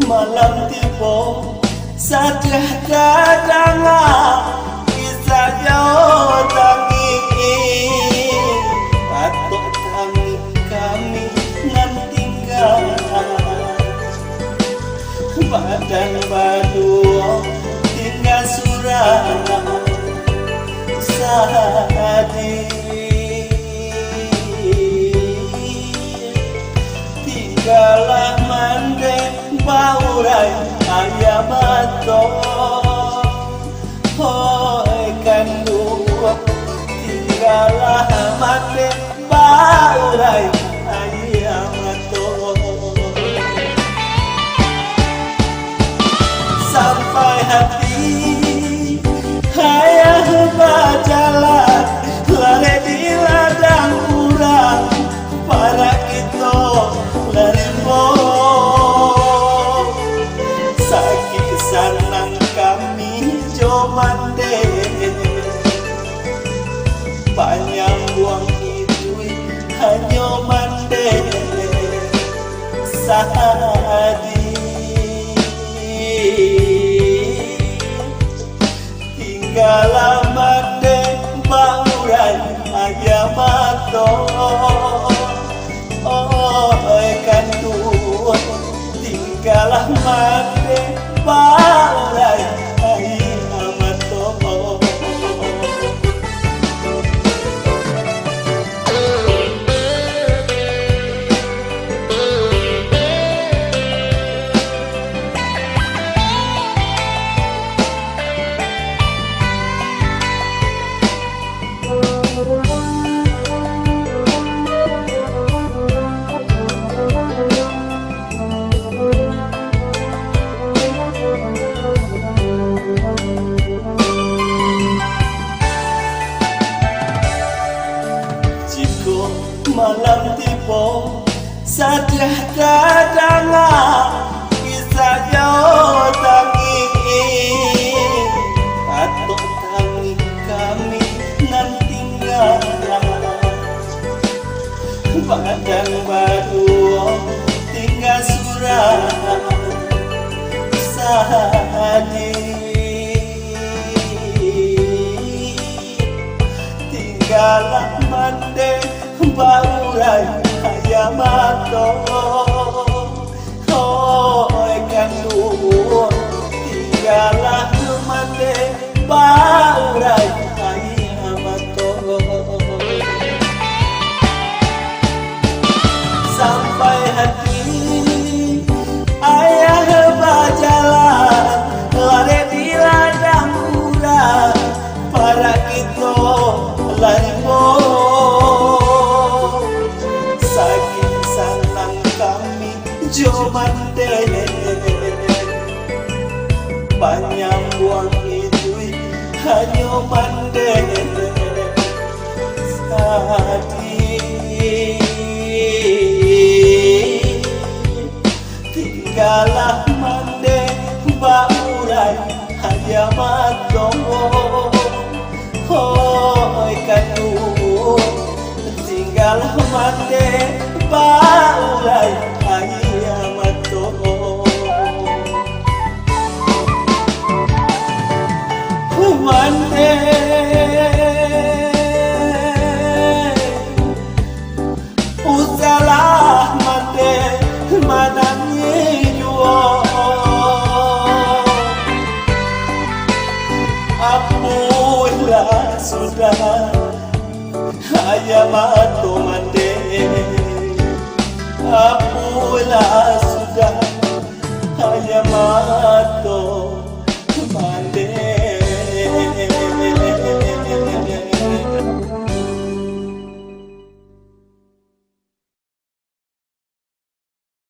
Malam tiba sadah kadang kisah jauh tangi atau tangi kami ngan tinggal badan badu tinggal surat sadi tinggalah mande baurai ayam atau hoi kandung tinggalah mande baurai ayam atau sampai hati hayah berjalan lari di ladang urang para kita lari sanang kami jomande banyak buang hidup hanya mande sahadi tinggalah mande baurai ayam atau kandung tinggalah mande baurai ayam atau malam tiba sadah kadang kisah jauh tangi atau tangi kami nan tinggal badan baru tinggal surat sadi tinggalah mande baurai ayam atau hoi kandung tinggalah mande baurai ayam atau sampai hati ayah berjalan lari di ladang urang para kita lari jomande banyak buang hidup hanya mande sadi tinggalah mande baurai ayam atau hoi kandung tinggalah mande baurai ayam atau mande usalah mande manangi jua apulah sudah ayam atau mande apulah sudah ayam